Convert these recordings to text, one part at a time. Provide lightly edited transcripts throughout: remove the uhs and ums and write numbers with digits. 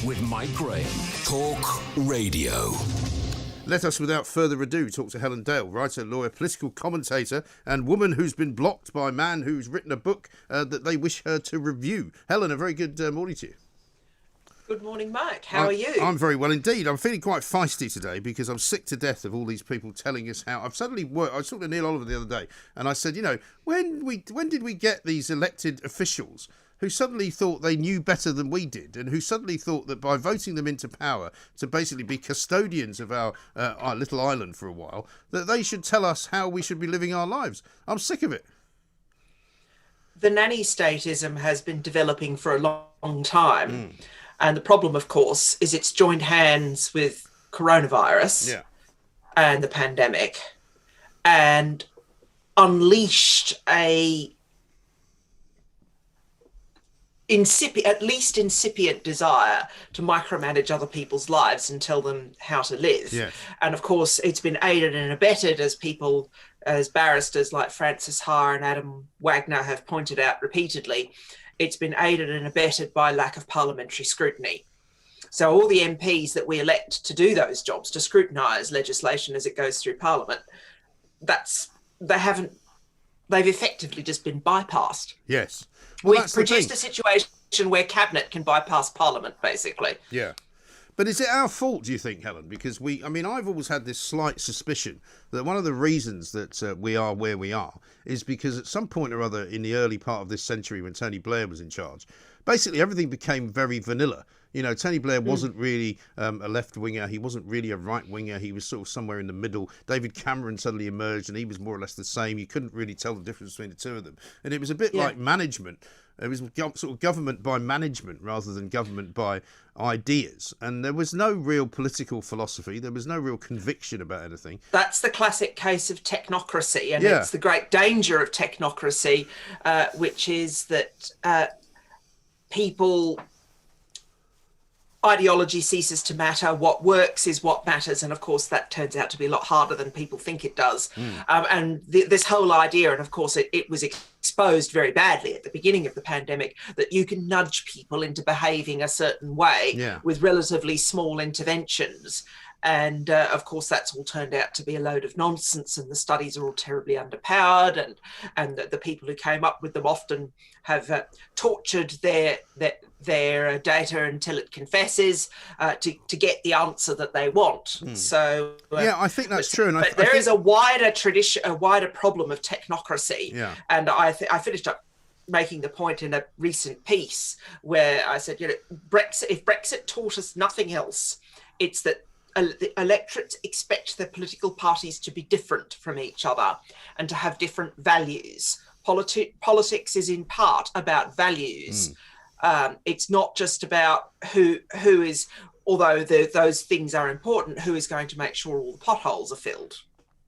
with Mike Graham. Talk Radio. Let us, without further ado, talk to Helen Dale, writer, lawyer, political commentator, and woman who's been blocked by a man who's written a book that they wish her to review. Helen, a very good morning to you. Good morning, Mike. How are you? I'm very well indeed. I'm feeling quite feisty today because I'm sick to death of all these people telling us how... I was talking to Neil Oliver the other day, and I said, when did we get these elected officials who suddenly thought they knew better than we did, and who suddenly thought that by voting them into power to basically be custodians of our little island for a while, that they should tell us how we should be living our lives? I'm sick of it. The nanny statism has been developing for a long time. And the problem, of course, is it's joined hands with coronavirus and the pandemic and unleashed a at least incipient desire to micromanage other people's lives and tell them how to live. Yes. And of course, it's been aided and abetted as barristers like Francis Haar and Adam Wagner have pointed out repeatedly. It's been aided and abetted by lack of parliamentary scrutiny. So all the MPs that we elect to do those jobs, to scrutinise legislation as it goes through Parliament, they've effectively just been bypassed. Yes. Well, We've produced a situation where Cabinet can bypass Parliament, basically. Yeah. But is it our fault, do you think, Helen? Because I've always had this slight suspicion that one of the reasons that we are where we are is because at some point or other in the early part of this century when Tony Blair was in charge, basically everything became very vanilla. Tony Blair wasn't really a left-winger. He wasn't really a right-winger. He was sort of somewhere in the middle. David Cameron suddenly emerged and he was more or less the same. You couldn't really tell the difference between the two of them. And it was a bit like management. It was sort of government by management rather than government by ideas. And there was no real political philosophy. There was no real conviction about anything. That's the classic case of technocracy. And it's the great danger of technocracy, which is that people... ideology ceases to matter. What works is what matters. And of course, that turns out to be a lot harder than people think it does. And this whole idea, and of course, it was exposed very badly at the beginning of the pandemic, that you can nudge people into behaving a certain way with relatively small interventions. And of course, that's all turned out to be a load of nonsense, and the studies are all terribly underpowered. And the people who came up with them often have tortured their data until it confesses to get the answer that they want. So I think that's true. And but there is a wider tradition, a wider problem of technocracy. And I finished up making the point in a recent piece where I said, if Brexit taught us nothing else, it's that the electorates expect their political parties to be different from each other and to have different values. Politics is in part about values. It's not just about who is, although those things are important, who is going to make sure all the potholes are filled,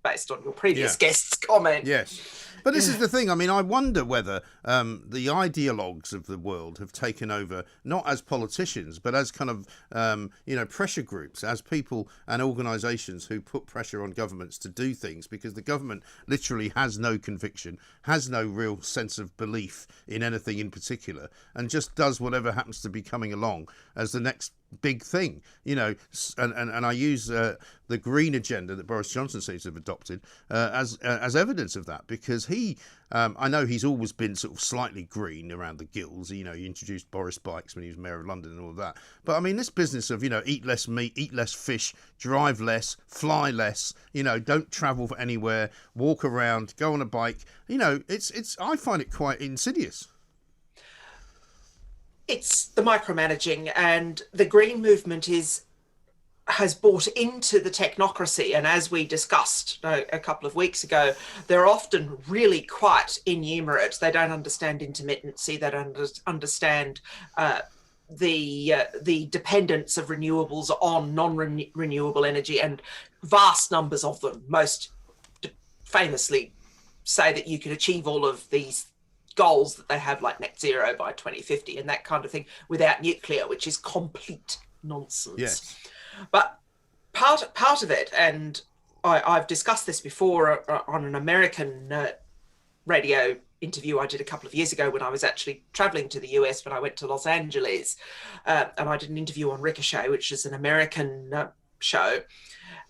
based on your previous guest's comment. Yes. But this is the thing. I wonder whether the ideologues of the world have taken over, not as politicians, but as kind of, pressure groups, as people and organisations who put pressure on governments to do things, because the government literally has no conviction, has no real sense of belief in anything in particular, and just does whatever happens to be coming along as the next big thing, and I use the green agenda that Boris Johnson seems to have adopted as evidence of that, because I know he's always been sort of slightly green around the gills. He introduced Boris Bikes when he was mayor of London and all of that. But this business of eat less meat, eat less fish, drive less, fly less, don't travel anywhere, walk around, go on a bike. I find it quite insidious. It's the micromanaging, and the green movement has bought into the technocracy. And as we discussed a couple of weeks ago, they're often really quite innumerate. They don't understand intermittency. They don't understand the dependence of renewables on non-renewable energy, and vast numbers of them most famously say that you can achieve all of these goals that they have, like net zero by 2050 and that kind of thing, without nuclear, which is complete nonsense. Yes. But part of it, and I've discussed this before on an American radio interview I did a couple of years ago when I was actually traveling to the US when I went to Los Angeles. And I did an interview on Ricochet, which is an American show.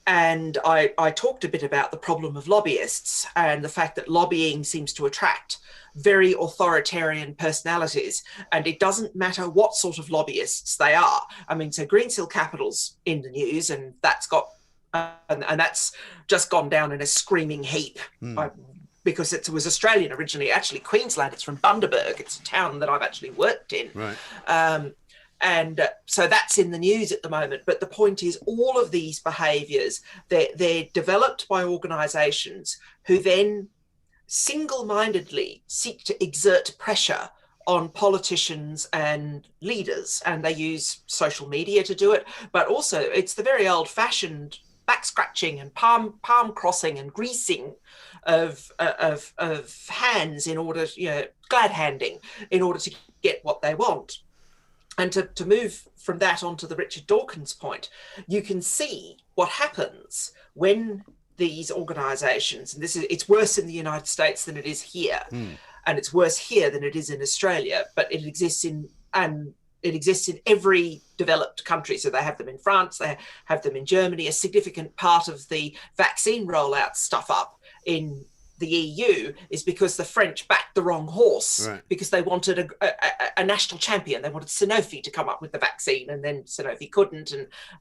And I talked a bit about the problem of lobbyists and the fact that lobbying seems to attract very authoritarian personalities. And it doesn't matter what sort of lobbyists they are. I mean, so Greensill Capital's in the news, and that's got, and that's just gone down in a screaming heap. Because it was Australian originally, actually Queensland. It's from Bundaberg. It's a town that I've actually worked in. Right. So that's in the news at the moment. But the point is, all of these behaviours, they're developed by organisations who then single-mindedly seek to exert pressure on politicians and leaders. And they use social media to do it. But also, it's the very old-fashioned back scratching and palm crossing and greasing of hands in order, glad handing in order to get what they want. And to move from that onto the Richard Dawkins point, you can see what happens when these organisations, and it's worse in the United States than it is here, and it's worse here than it is in Australia, but it exists in every developed country. So they have them in France, they have them in Germany. A significant part of the vaccine rollout stuff up in the EU is because the French backed the wrong horse, right, because they wanted a national champion. They wanted Sanofi to come up with the vaccine, and then Sanofi couldn't.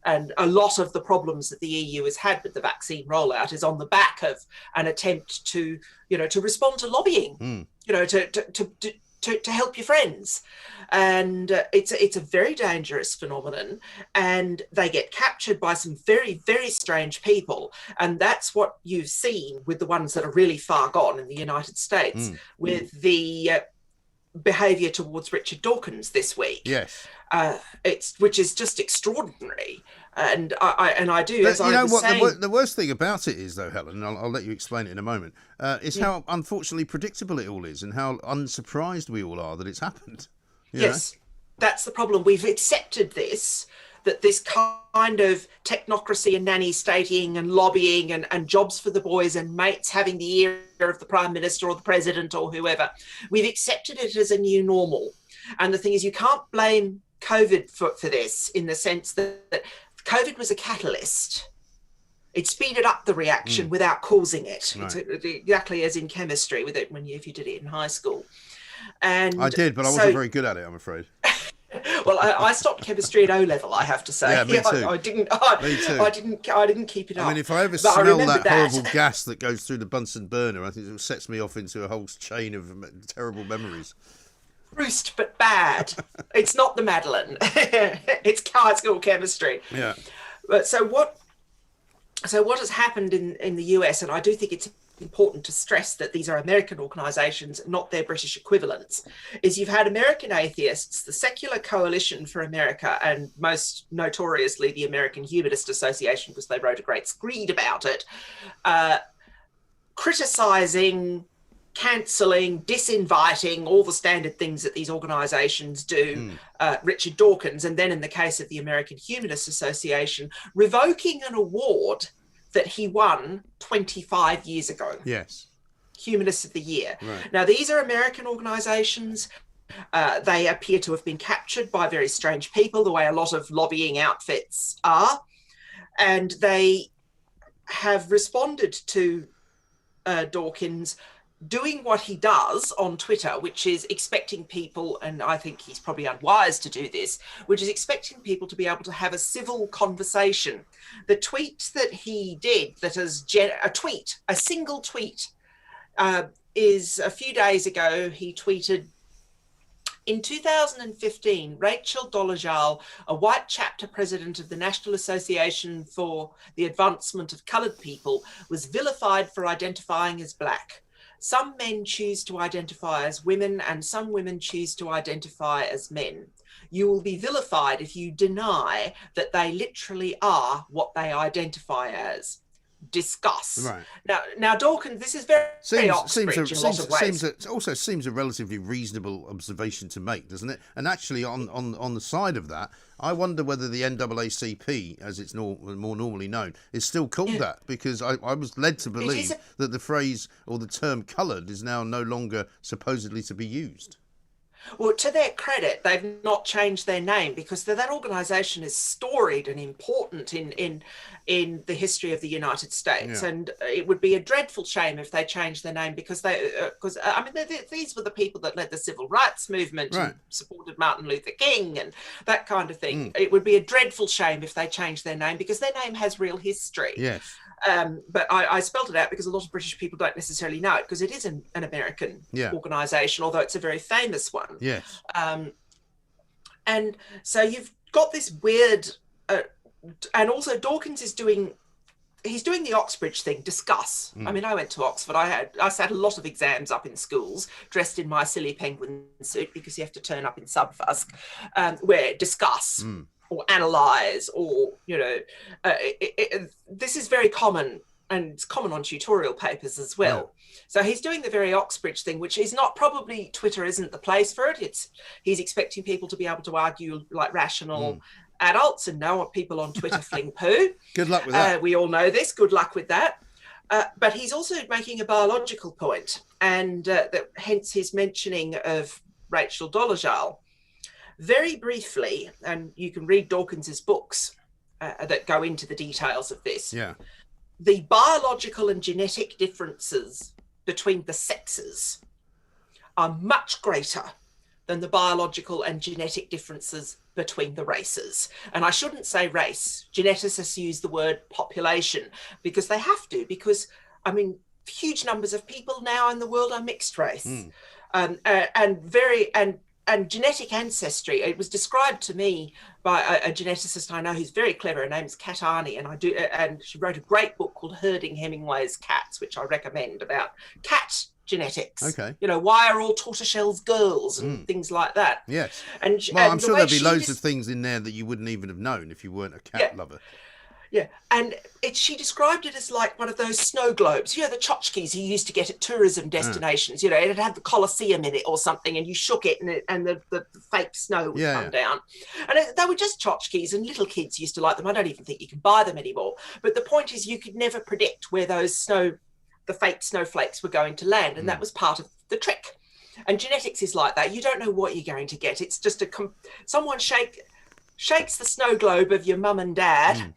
And a lot of the problems that the EU has had with the vaccine rollout is on the back of an attempt to respond to lobbying, to help your friends. And it's a very dangerous phenomenon, and they get captured by some very, very strange people. And that's what you've seen with the ones that are really far gone in the United States, with the behaviour towards Richard Dawkins this week. Yes. Which is just extraordinary. And I do, but as I was saying... The worst thing about it is, though, Helen, and I'll let you explain it in a moment, is how unfortunately predictable it all is, and how unsurprised we all are that it's happened. Yes, that's the problem. We've accepted that this kind of technocracy and nanny stating and lobbying and jobs for the boys and mates having the ear of the Prime Minister or the President or whoever, we've accepted it as a new normal. And the thing is, you can't blame COVID for this, in the sense that COVID was a catalyst. It speeded up the reaction without causing it. Right. It's exactly as in chemistry with it if you did it in high school. And I did, but I wasn't very good at it, I'm afraid. Well, I stopped chemistry at O level, I have to say. Yeah, me too. I didn't keep it up. I mean, if I ever smell that horrible gas that goes through the Bunsen burner, I think it sets me off into a whole chain of terrible memories. Roost, but bad. It's not the Madeleine. It's high school chemistry. Yeah. But so what has happened in the US, and I do think it's important to stress that these are American organisations, not their British equivalents, is you've had American atheists, the Secular Coalition for America, and most notoriously the American Humanist Association, because they wrote a great screed about it, criticising, cancelling, disinviting, all the standard things that these organisations do, Richard Dawkins, and then in the case of the American Humanist Association, revoking an award that he won 25 years ago. Yes. Humanist of the Year. Right. Now, these are American organisations. They appear to have been captured by very strange people, the way a lot of lobbying outfits are. And they have responded to Dawkins doing what he does on Twitter, which is expecting people, and I think he's probably unwise to do this, which is expecting people to be able to have a civil conversation. The tweet that he did, a single tweet, is a few days ago. He tweeted, in 2015, Rachel Dolezal, a white chapter president of the National Association for the Advancement of Coloured People, was vilified for identifying as black. Some men choose to identify as women, and some women choose to identify as men. You will be vilified if you deny that they literally are what they identify as. discuss. Right. Now Dawkins, this is very Oxbridge in a lot of ways. Seems a relatively reasonable observation to make, doesn't it? And actually, on the side of that, I wonder whether the NAACP, as it's more normally known, is still called that, because I was led to believe that the phrase or the term coloured is now no longer supposedly to be used. Well, to their credit, they've not changed their name, because that organisation is storied and important in the history of the United States, and it would be a dreadful shame if they changed their name, because these were the people that led the civil rights movement, and supported Martin Luther King and that kind of thing. It would be a dreadful shame if they changed their name, because their name has real history. Yes. But I spelled it out because a lot of British people don't necessarily know it, because it is an American organisation, although it's a very famous one. Yes. And so you've got this weird, and also Dawkins is doing the Oxbridge thing, discuss. I mean, I went to Oxford. I sat a lot of exams up in schools, dressed in my silly penguin suit, because you have to turn up in subfusk, where discuss. Or analyze, or this is very common, and it's common on tutorial papers as well. So he's doing the very Oxbridge thing, which is not, probably Twitter isn't the place for it. He's expecting people to be able to argue like rational adults, and know what people on Twitter fling poo. Good luck with that. We all know this. Good luck with that. But he's also making a biological point, and hence his mentioning of Rachel Dolezal. Very briefly, and you can read Dawkins's books that go into the details of this. Yeah. The biological and genetic differences between the sexes are much greater than the biological and genetic differences between the races. And I shouldn't say race. Geneticists use the word population, because they have to, because, I mean, huge numbers of people now in the world are mixed race. And genetic ancestry, it was described to me by a geneticist I know who's very clever. Her name's Kat Arney, and she wrote a great book called Herding Hemingway's Cats, which I recommend, about cat genetics. Okay. Why are all tortoiseshells girls and things like that? Yes. And I'm sure there'd be loads of things in there that you wouldn't even have known if you weren't a cat lover. Yeah, and she described it as like one of those snow globes, the tchotchkes you used to get at tourism destinations. It had the Colosseum in it or something, and you shook it, and the fake snow would come down. And they were just tchotchkes, and little kids used to like them. I don't even think you can buy them anymore. But the point is, you could never predict where the fake snowflakes were going to land, and that was part of the trick. And genetics is like that. You don't know what you're going to get. It's just someone shakes the snow globe of your mum and dad.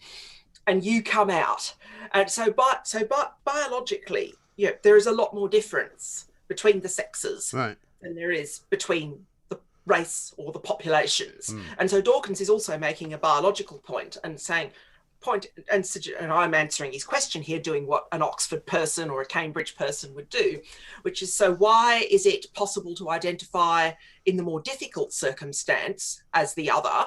And you come out, and so biologically, there is a lot more difference between the sexes than there is between the race or the populations. And so Dawkins is also making a biological point and saying, and I'm answering his question here, doing what an Oxford person or a Cambridge person would do, which is, so why is it possible to identify in the more difficult circumstance as the other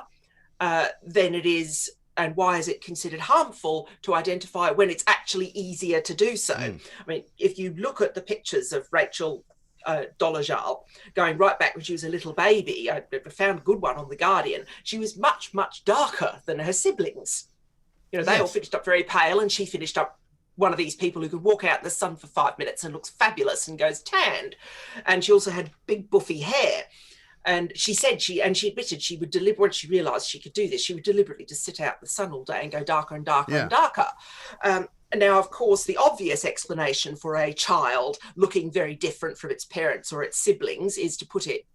than it is? And why is it considered harmful to identify when it's actually easier to do so? I mean, if you look at the pictures of Rachel Dolezal going right back when she was a little baby, I found a good one on The Guardian. She was much, much darker than her siblings. They all finished up very pale, and she finished up one of these people who could walk out in the sun for 5 minutes and looks fabulous and goes tanned. And she also had big buffy hair. And she said she admitted she would when she realised she could do this, she would deliberately just sit out in the sun all day and go darker and darker and darker. Now, of course, the obvious explanation for a child looking very different from its parents or its siblings is to put it,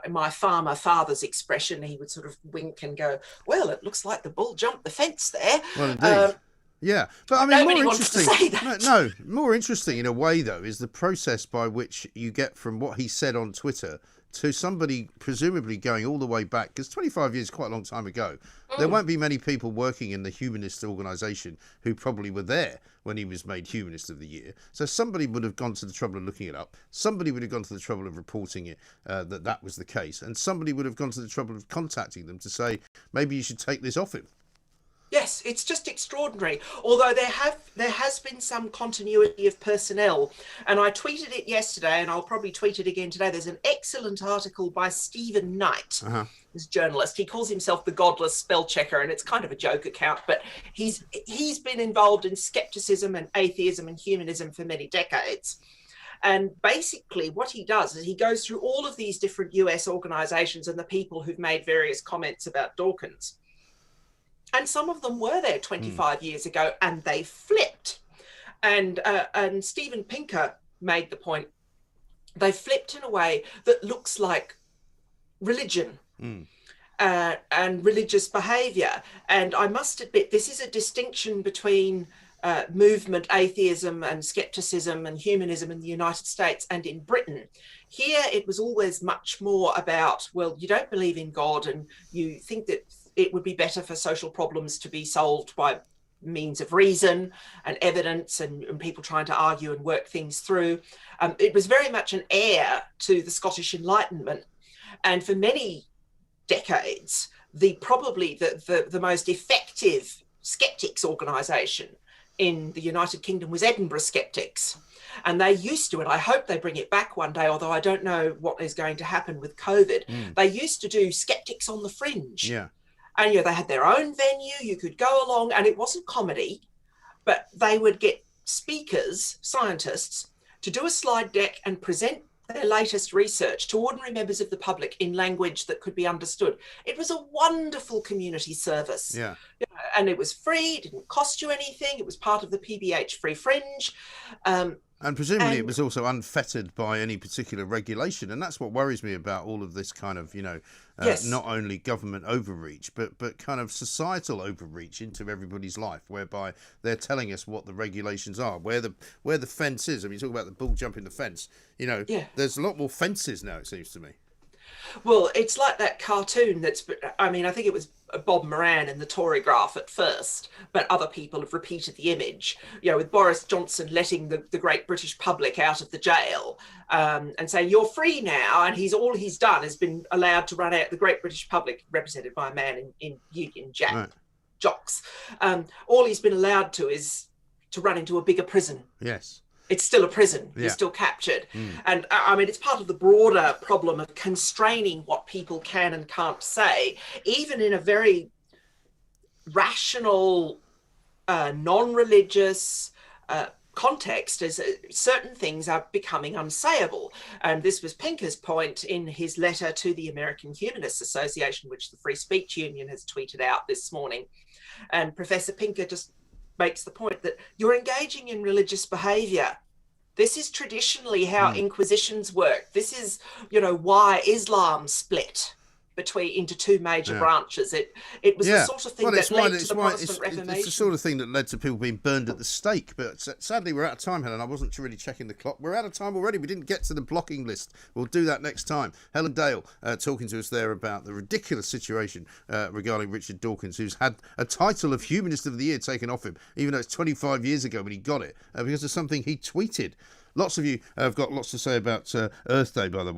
my farmer father's expression, he would sort of wink and go, well, it looks like the bull jumped the fence there. Well, indeed. Yeah, but I mean, nobody more wants to interesting. say that. No, more interesting in a way though is the process by which you get from what he said on Twitter to somebody presumably going all the way back, because 25 years is quite a long time ago. There won't be many people working in the humanist organisation who probably were there when he was made Humanist of the Year. So somebody would have gone to the trouble of looking it up. Somebody would have gone to the trouble of reporting it, that was the case. And somebody would have gone to the trouble of contacting them to say, maybe you should take this off him. Yes, it's just extraordinary. Although there has been some continuity of personnel, and I tweeted it yesterday, and I'll probably tweet it again today. There's an excellent article by Stephen Knight, this journalist. He calls himself the Godless Spell Checker, and it's kind of a joke account, but he's been involved in skepticism and atheism and humanism for many decades. And basically what he does is he goes through all of these different US organizations and the people who've made various comments about Dawkins. And some of them were there 25 years ago, and they flipped. And Steven Pinker made the point, they flipped in a way that looks like religion and religious behavior. And I must admit, this is a distinction between movement atheism and skepticism and humanism in the United States and in Britain. Here, it was always much more about, well, you don't believe in God, and you think that it would be better for social problems to be solved by means of reason and evidence and people trying to argue and work things through. It was very much an heir to the Scottish Enlightenment. And for many decades, probably the most effective skeptics organisation in the United Kingdom was Edinburgh Skeptics. And they used to, and I hope they bring it back one day, although I don't know what is going to happen with COVID. They used to do Skeptics on the Fringe. Yeah. And they had their own venue, you could go along, and it wasn't comedy, but they would get speakers, scientists, to do a slide deck and present their latest research to ordinary members of the public in language that could be understood. It was a wonderful community service. Yeah. And it was free, it didn't cost you anything, it was part of the PBH Free Fringe. And presumably it was also unfettered by any particular regulation. And that's what worries me about all of this kind of, Yes. not only government overreach, but kind of societal overreach into everybody's life, whereby they're telling us what the regulations are, where the fence is. I mean, you talk about the bull jumping the fence. There's a lot more fences now, it seems to me. Well, it's like that cartoon I think it was Bob Moran in the Torygraph at first, but other people have repeated the image, with Boris Johnson letting the great British public out of the jail and saying, you're free now. And all he's done has been allowed to run out the great British public, represented by a man in Union Jack, right. Jocks. All he's been allowed to is to run into a bigger prison. Yes. It's still a prison. Yeah. You're still captured. And it's part of the broader problem of constraining what people can and can't say, even in a very rational, non-religious context, as certain things are becoming unsayable. And this was Pinker's point in his letter to the American Humanists Association, which the Free Speech Union has tweeted out this morning. And Professor Pinker just makes the point that you're engaging in religious behavior. This is traditionally how inquisitions work. This is, why Islam split into two major branches. It was the sort of thing that led to the Protestant Reformation. It's the sort of thing that led to people being burned at the stake. But sadly, we're out of time, Helen. I wasn't really checking the clock. We're out of time already. We didn't get to the blocking list. We'll do that next time. Helen Dale talking to us there about the ridiculous situation regarding Richard Dawkins, who's had a title of Humanist of the Year taken off him, even though it's 25 years ago when he got it, because of something he tweeted. Lots of you have got lots to say about Earth Day, by the way.